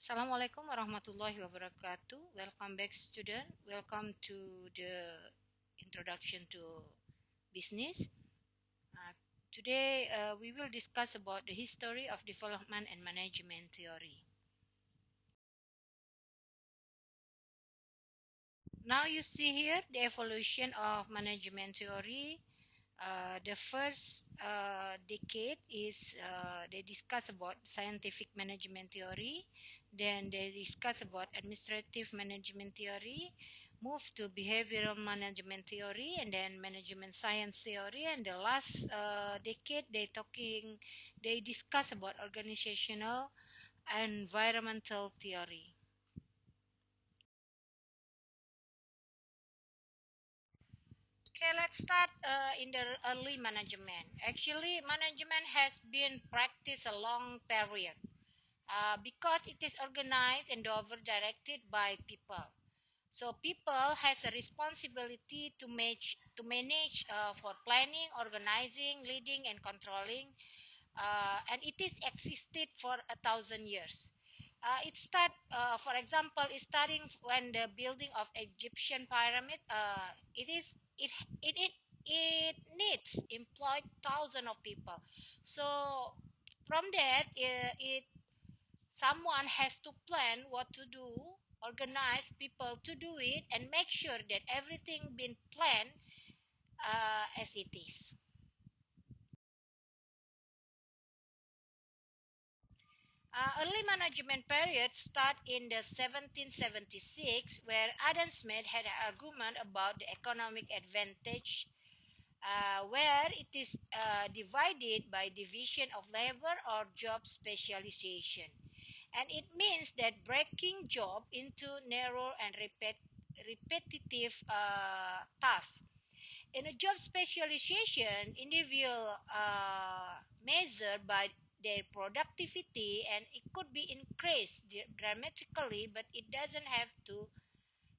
Assalamualaikum warahmatullahi wabarakatuh. Welcome back, student. Welcome to the introduction to business. Uh, Today, we will discuss about the history of development and management theory. Now you see here the evolution of management theory. The first decade is they discuss about scientific management theory, then they discuss about administrative management theory, move to behavioral management theory, and then management science theory, and the last decade they discuss about organizational and environmental theory. Okay, let's start in the early management. Actually, management has been practiced a long period because it is organized and over-directed by people. So people has a responsibility to manage for planning, organizing, leading, and controlling, and it is existed for 1,000 years. For example, it starting when the building of Egyptian pyramid. It it it it needs employed thousands of people. So from that, it someone has to plan what to do, organize people to do it, and make sure that everything been planned as it is. Early management period start in the 1776, where Adam Smith had an argument about the economic advantage, where it is divided by division of labor or job specialization. And it means that breaking job into narrow and repetitive tasks. In a job specialization, individual measured by their productivity, and it could be increased dramatically, but it doesn't have to.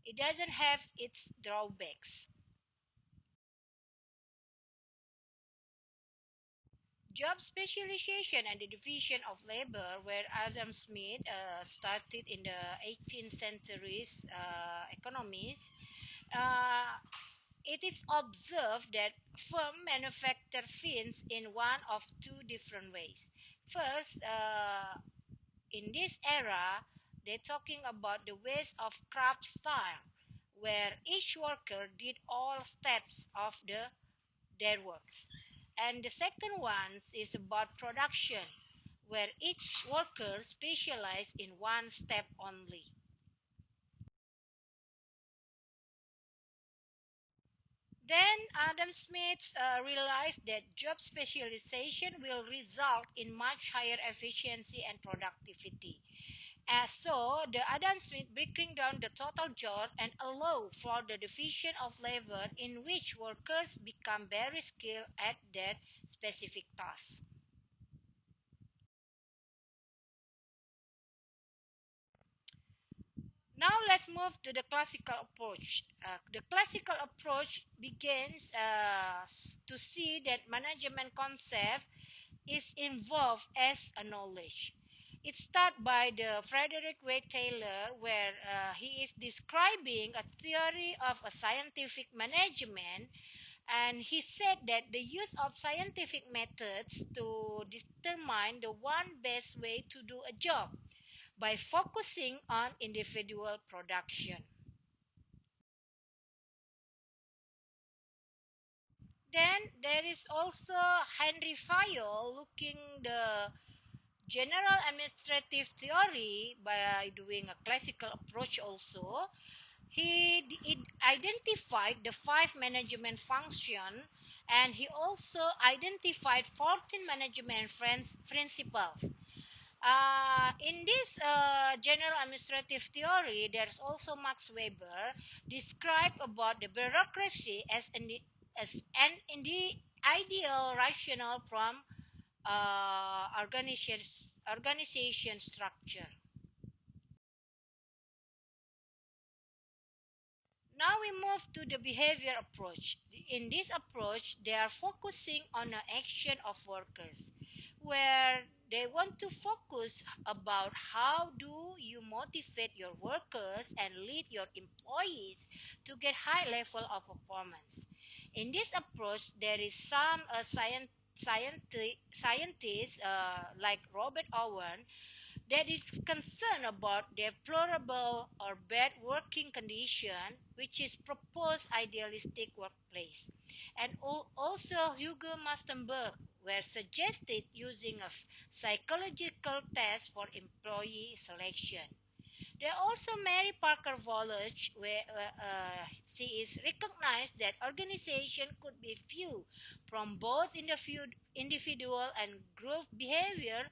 It doesn't have its drawbacks. Job specialization and the division of labor, where Adam Smith started in the 18th century's economies, uh, it is observed that firm manufacture fins in one of two different ways. First, in this era, they're talking about the ways of craft style, where each worker did all steps of their works. And the second one is about production, where each worker specialized in one step only. Then Adam Smith realized that job specialization will result in much higher efficiency and productivity. So the Adam Smith breaking down the total job and allow for the division of labor in which workers become very skilled at their specific task. Now let's move to the classical approach. The classical approach begins to see that management concept is involved as a knowledge. It starts by the Frederick Wade Taylor, where he is describing a theory of a scientific management, and he said that the use of scientific methods to determine the one best way to do a job by focusing on individual production. Then there is also Henry Fayol looking the general administrative theory by doing a classical approach also. He identified the five management function, and he also identified 14 management principles. In this general administrative theory, there's also Max Weber describe about the bureaucracy as an ideal rational from organization structure. Now we move to the behavior approach. In this approach, they are focusing on the action of workers, where They want to focus about how do you motivate your workers and lead your employees to get high level of performance. In this approach, there is some scientists like Robert Owen that is concerned about deplorable or bad working condition, which is proposed idealistic workplace. And also Hugo Mastenberg were suggested using a psychological test for employee selection. There also Mary Parker Wallich, where she is recognized that organization could be viewed from both individual and group behavior,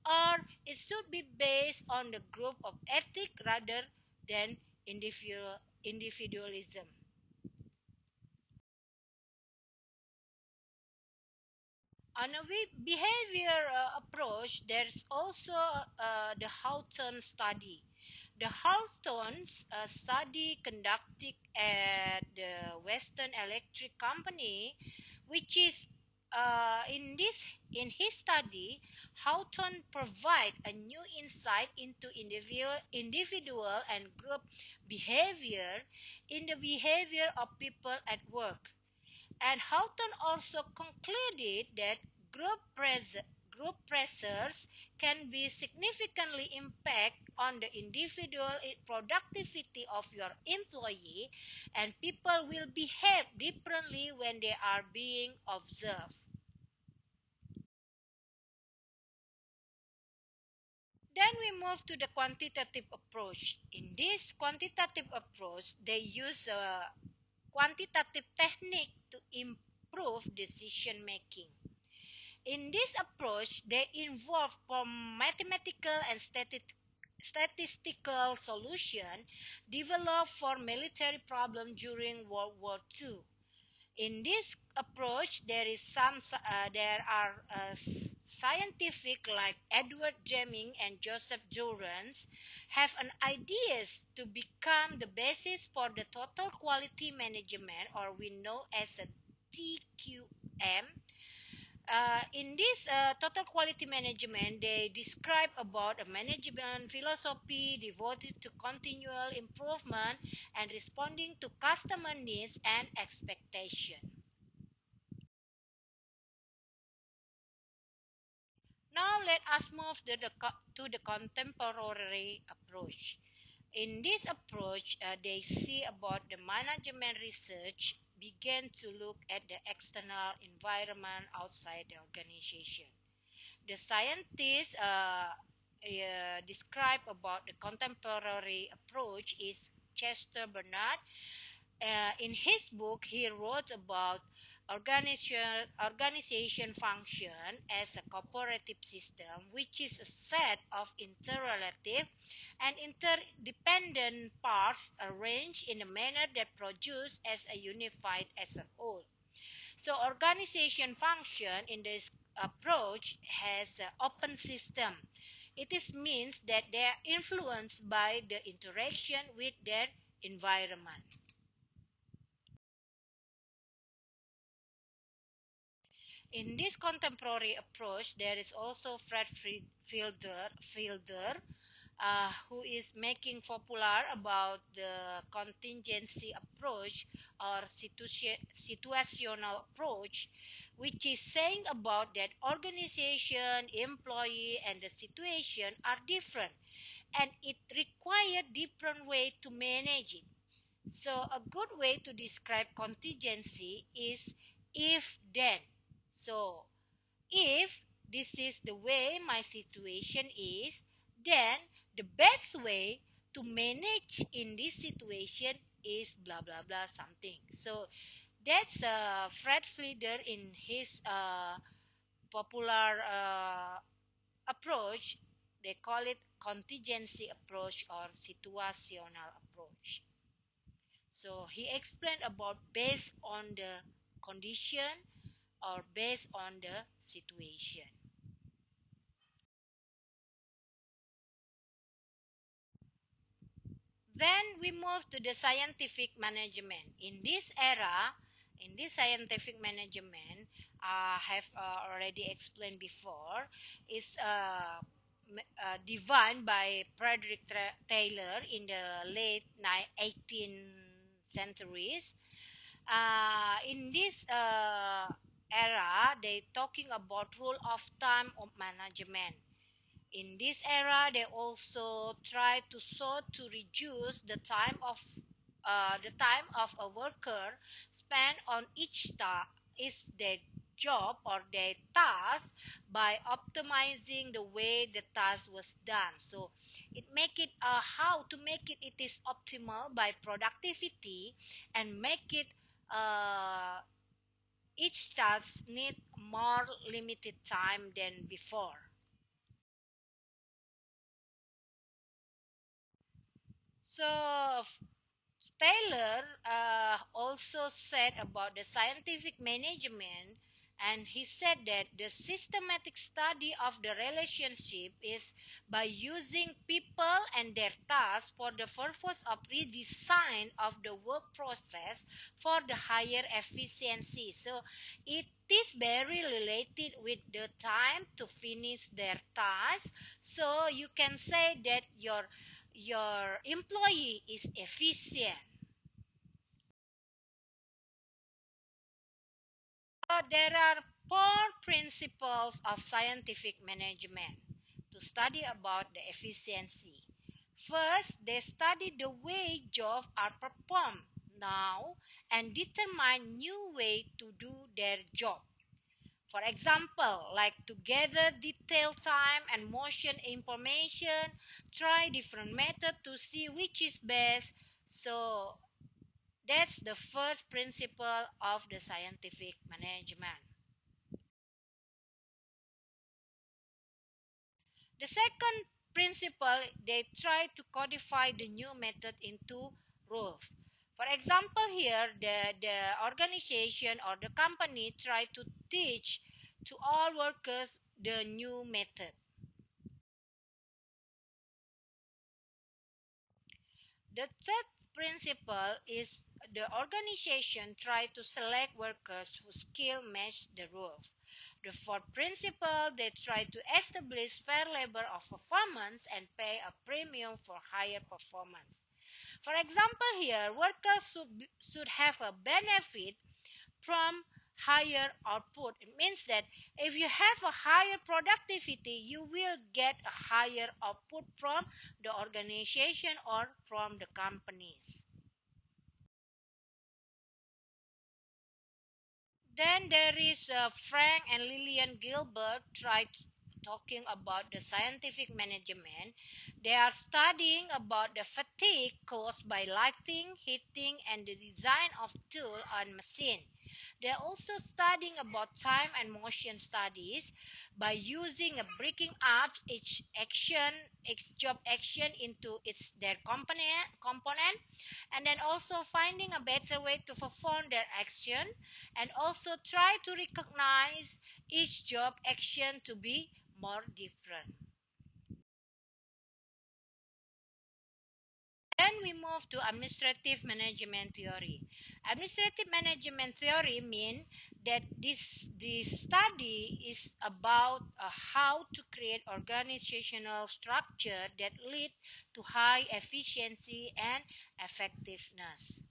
or it should be based on the group of ethic rather than individualism. On a behavior approach, there's also the Hawthorne Study. The Hawthorne study conducted at the Western Electric Company, which is in his study, Hawthorne provide a new insight into individual and group behavior in the behavior of people at work. And Houghton also concluded that group pressures can be significantly impact on the individual productivity of your employee, and people will behave differently when they are being observed. Then we move to the quantitative approach. In this quantitative approach, they use a quantitative technique to improve decision making. In this approach, they involve mathematical and statistical solution developed for military problems during World War II. In this approach, there are scientific like Edward Deming and Joseph Jorans have an ideas to become the basis for the total quality management, or we know as a TQM. In this total quality management, they describe about a management philosophy devoted to continual improvement and responding to customer needs and expectation. Now let us move to the contemporary approach. In this approach, they see about the management research began to look at the external environment outside the organization. The scientists describe about the contemporary approach is Chester Bernard. In his book, he wrote about organization function as a cooperative system, which is a set of interrelative and interdependent parts arranged in a manner that produce as a unified as a whole. So organization function in this approach has an open system. It is means that they are influenced by the interaction with their environment. In this contemporary approach, there is also Fielder, who is making popular about the contingency approach or situational approach, which is saying about that organization, employee, and the situation are different, and it requires different way to manage it. So a good way to describe contingency is if then. So if this is the way my situation is, then the best way to manage in this situation is blah blah blah something. So that's Fred Fleeder in his popular approach. They call it contingency approach or situational approach. So he explained about based on the condition or based on the situation. Then we move to the scientific management. In this era, in this scientific management, have already explained before, is defined by Frederick Taylor in the late 18th centuries. In this era, they talking about rule of time of management. In this era, they also try to show to reduce the time of a worker spent on each their job or their task by optimizing the way the task was done. So it make it how to make it is optimal by productivity and make it uh, each task need more limited time than before. So Taylor also said about the scientific management, and he said that the systematic study of the relationship is by using people and their tasks for the purpose of redesign of the work process for the higher efficiency. So it is very related with the time to finish their task. So you can say that your employee is efficient. There are four principles of scientific management to study about the efficiency. First, they study the way jobs are performed now and determine new way to do their job. For example, like to gather detailed time and motion information, try different method to see which is best. So that's the first principle of the scientific management. The second principle, they try to codify the new method into rules. For example, here the organization or the company try to teach to all workers the new method. The third principle is the organization try to select workers whose skill match the rules. The fourth principle, they try to establish fair level of performance and pay a premium for higher performance. For example, here workers should have a benefit from higher output. It means that if you have a higher productivity, you will get a higher output from the organization or from the companies. Then there is Frank and Lillian Gilbert talking about the scientific management. They are studying about the fatigue caused by lighting, heating, and the design of tool and machine. They are also studying about time and motion studies by using a breaking up each job action into their component, and then also finding a better way to perform their action, and also try to recognize each job action to be more different. Then we move to administrative management theory. Administrative management theory means that this study is about how to create organizational structure that lead to high efficiency and effectiveness.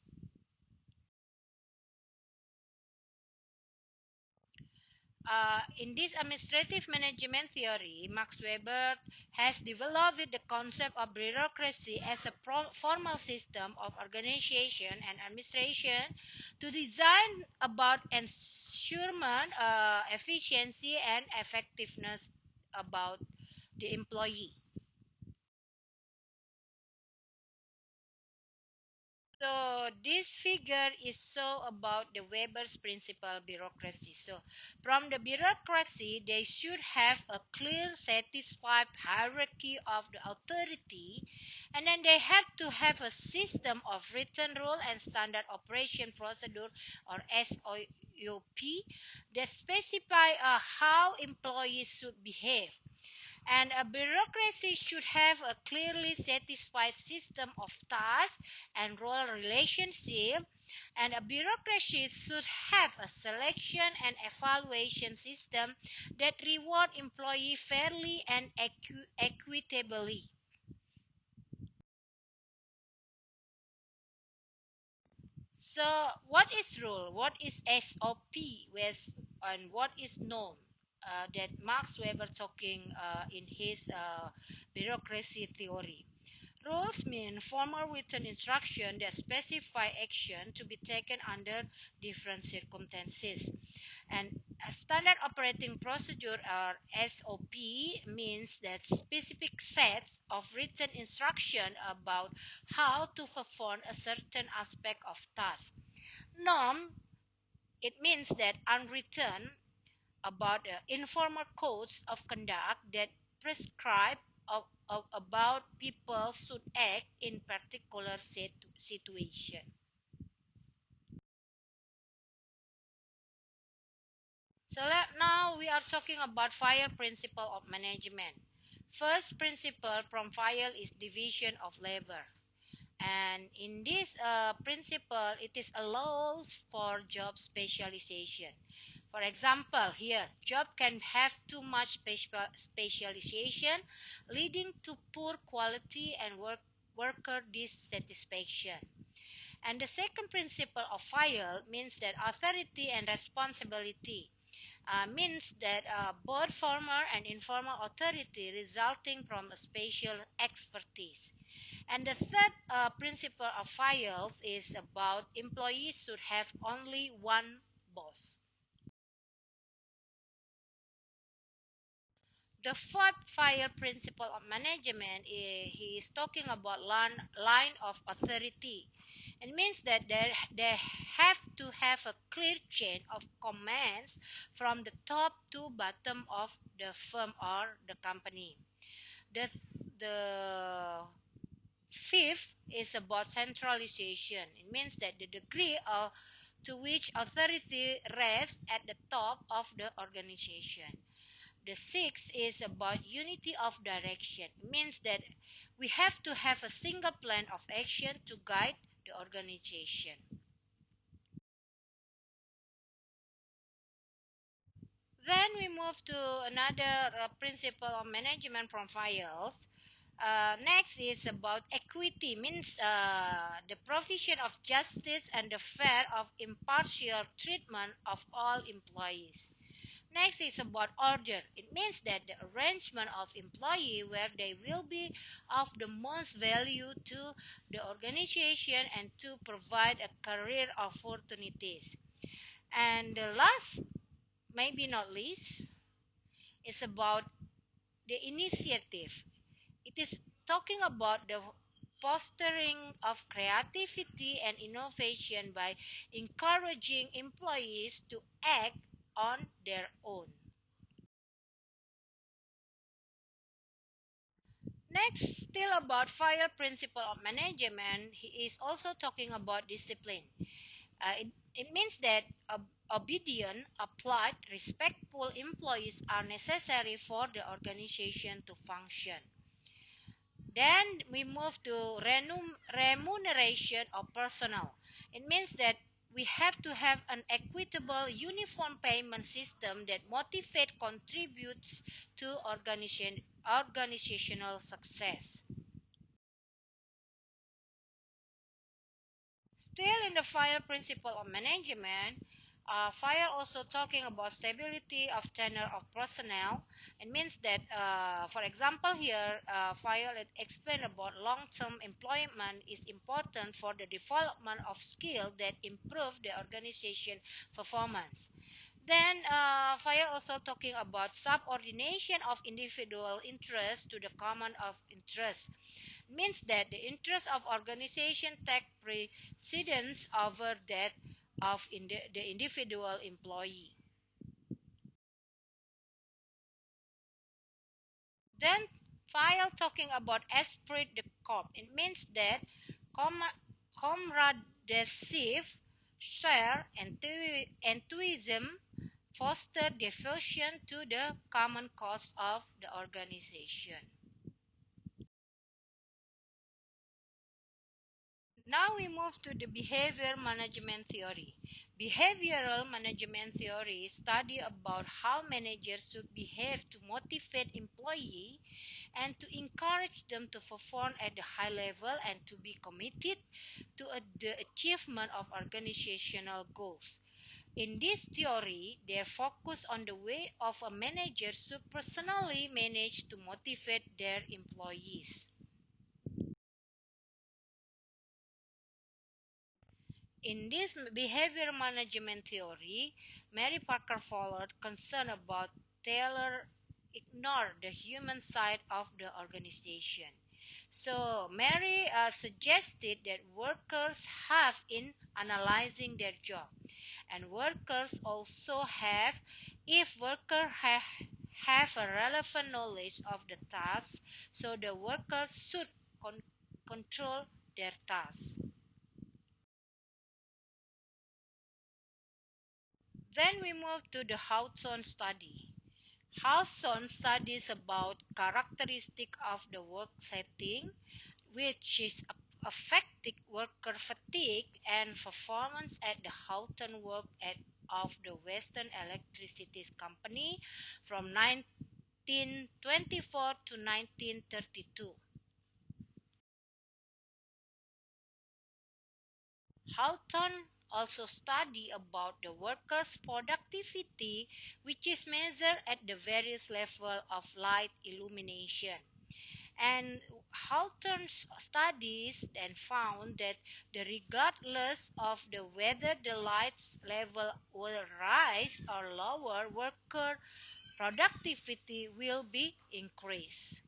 In this administrative management theory, Max Weber has developed the concept of bureaucracy as a formal system of organization and administration to design about ensurement, efficiency, and effectiveness about the employee. So this figure is so about the Weber's principal bureaucracy. So from the bureaucracy, they should have a clear, satisfied hierarchy of the authority, and then they have to have a system of written rule and standard operation procedure or SOP that specify how employees should behave. And a bureaucracy should have a clearly satisfied system of task and role relationship. And a bureaucracy should have a selection and evaluation system that reward employee fairly and equitably. So, what is rule? What is SOP? And what is norm? That Max Weber talking in his bureaucracy theory. Rules mean formal written instruction that specify action to be taken under different circumstances. And a standard operating procedure or SOP means that specific sets of written instruction about how to perform a certain aspect of task. Norm, it means that unwritten about informal codes of conduct that prescribe about people should act in particular situation. So now we are talking about Fayol principle of management. First principle from Fayol is division of labor. And in this principle, it is allows for job specialization. For example, here, job can have too much specialization, leading to poor quality and worker dissatisfaction. And the second principle of Fayol means that authority and responsibility means that both formal and informal authority resulting from a special expertise. And the third principle of Fayol is about employees should have only one boss. The fourth Fayol principle of management, he is talking about line of authority. It means that they have to have a clear chain of commands from the top to bottom of the firm or the company. The, the fifth is about centralization. It means that the degree to which authority rests at the top of the organization. The sixth is about unity of direction. It means that we have to have a single plan of action to guide the organization. Then we move to another principle of management from Fayol. Next is about equity, means the provision of justice and the fair of impartial treatment of all employees. Next is about order. It means that the arrangement of employee where they will be of the most value to the organization and to provide a career opportunities. And the last, maybe not least, is about the initiative. It is talking about the fostering of creativity and innovation by encouraging employees to act on their own. Next, still about Fayol principle of management, he is also talking about discipline. It means that obedient, applied, respectful employees are necessary for the organization to function. Then we move to remuneration of personnel. It means that we have to have an equitable, uniform payment system that motivate contributes to organizational success. Still in the Fayol principle of management, Fayol also talking about stability of tenure of personnel. It means that, for example, here Fayol explained about long-term employment is important for the development of skills that improve the organization performance. Then Fayol also talking about subordination of individual interest to the common of interest, means that the interest of organization take precedence over that of the individual employee. Then file talking about esprit de corps. It means that comradeship, share, enthusiasm foster devotion to the common cause of the organization. Now we move to the behavior management theory. Behavioral management theory study about how managers should behave to motivate employees and to encourage them to perform at a high level and to be committed to the achievement of organizational goals. In this theory, they focus on the way of a manager should personally manage to motivate their employees. In this behavior management theory, Mary Parker Follett concerned about Taylor ignored the human side of the organization. So Mary suggested that workers have in analyzing their job, and workers also have, if workers have a relevant knowledge of the task, so the workers should control their task. Then we move to the Hawthorne Study. Hawthorne studies about characteristic of the work setting, which is affecting worker fatigue and performance at the Hawthorne work of the Western Electricity Company from 1924 to 1932. Hawthorne also study about the workers' productivity, which is measured at the various levels of light illumination. And Hawthorne's studies then found that regardless of the whether the light's level will rise or lower, worker productivity will be increased.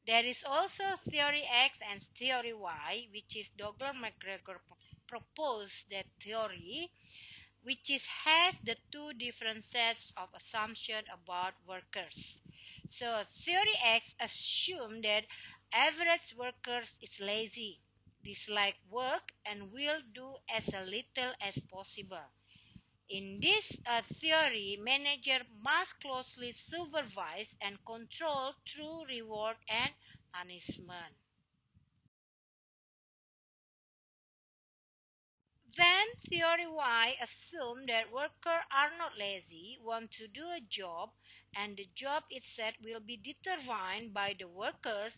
There is also theory X and theory Y, which is Douglas McGregor proposed that theory, which has the two different sets of assumptions about workers. So theory X assumes that average workers is lazy, dislike work, and will do as little as possible. In this theory, manager must closely supervise and control through reward and punishment. Then theory Y assumes that workers are not lazy, want to do a job, and the job itself will be determined by the workers,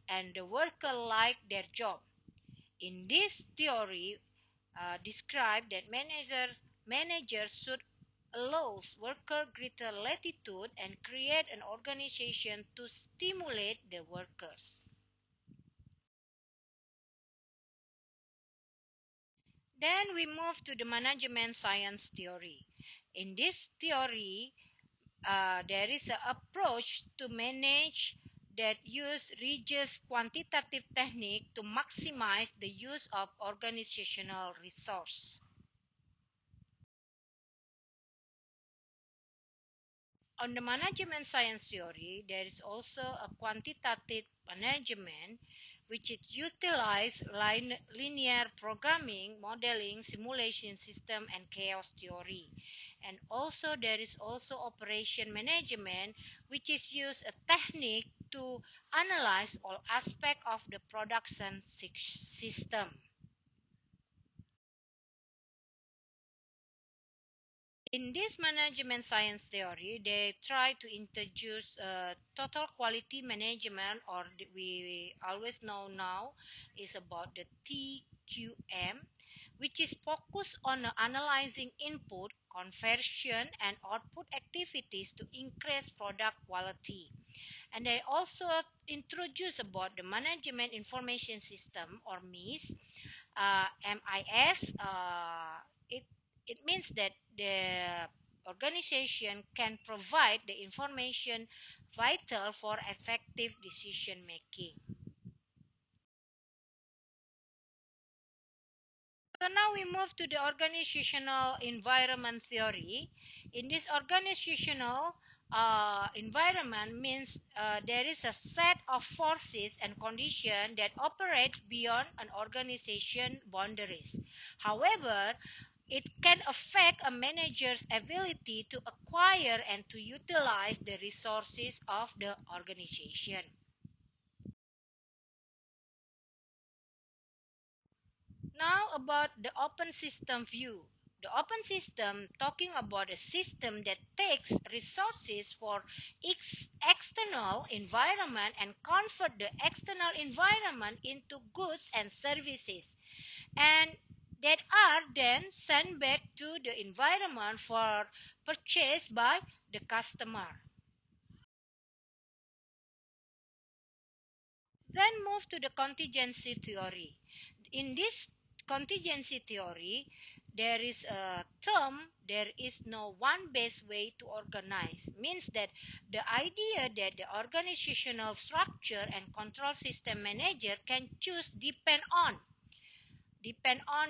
and the worker like their job. In this theory, describe that managers should allow workers greater latitude and create an organization to stimulate the workers. Then we move to the management science theory. In this theory, there is an approach to manage that use rigorous quantitative technique to maximize the use of organizational resource. On the management science theory, there is also a quantitative management which is utilize linear programming, modeling, simulation system, and chaos theory. And also there is also operation management, which is use a technique to analyze all aspects of the production system. In this management science theory, they try to introduce total quality management, or we always know now is about the TQM, which is focused on analyzing input, conversion, and output activities to increase product quality. And they also introduce about the management information system, or MIS, MIS. It it means that the organization can provide the information vital for effective decision making. So now we move to the organizational environment theory. In this organizational environment means there is a set of forces and conditions that operate beyond an organization boundaries. However, It can affect a manager's ability to acquire and to utilize the resources of the organization. Now about the open system view. The open system talking about a system that takes resources for external environment and convert the external environment into goods and services, and that are then sent back to the environment for purchase by the customer. Then move to the contingency theory. In this contingency theory, there is a term, there is no one best way to organize. Means that the idea that the organizational structure and control system manager can choose depend on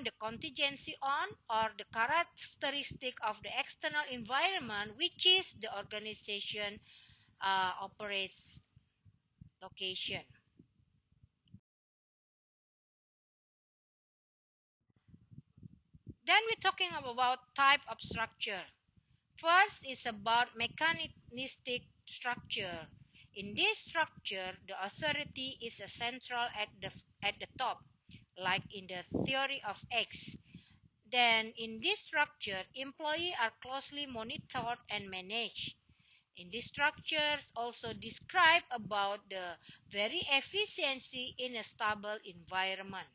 the contingency on or the characteristic of the external environment which is the organization operates location. Then we're talking about type of structure. First is about mechanistic structure. In this structure, the authority is a central at the top, like in the theory of X. Then in this structure, employees are closely monitored and managed. In these structures also describe about the very efficiency in a stable environment.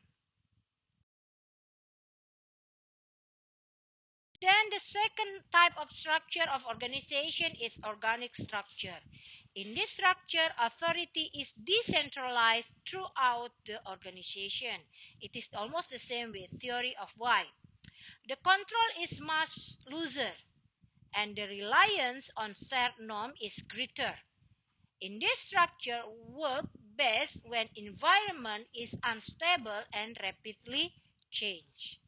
Then the second type of structure of organization is organic structure. In this structure, authority is decentralized throughout the organization. It is almost the same with theory of Y. The control is much looser and the reliance on shared norm is greater. In this structure, work best when environment is unstable and rapidly change.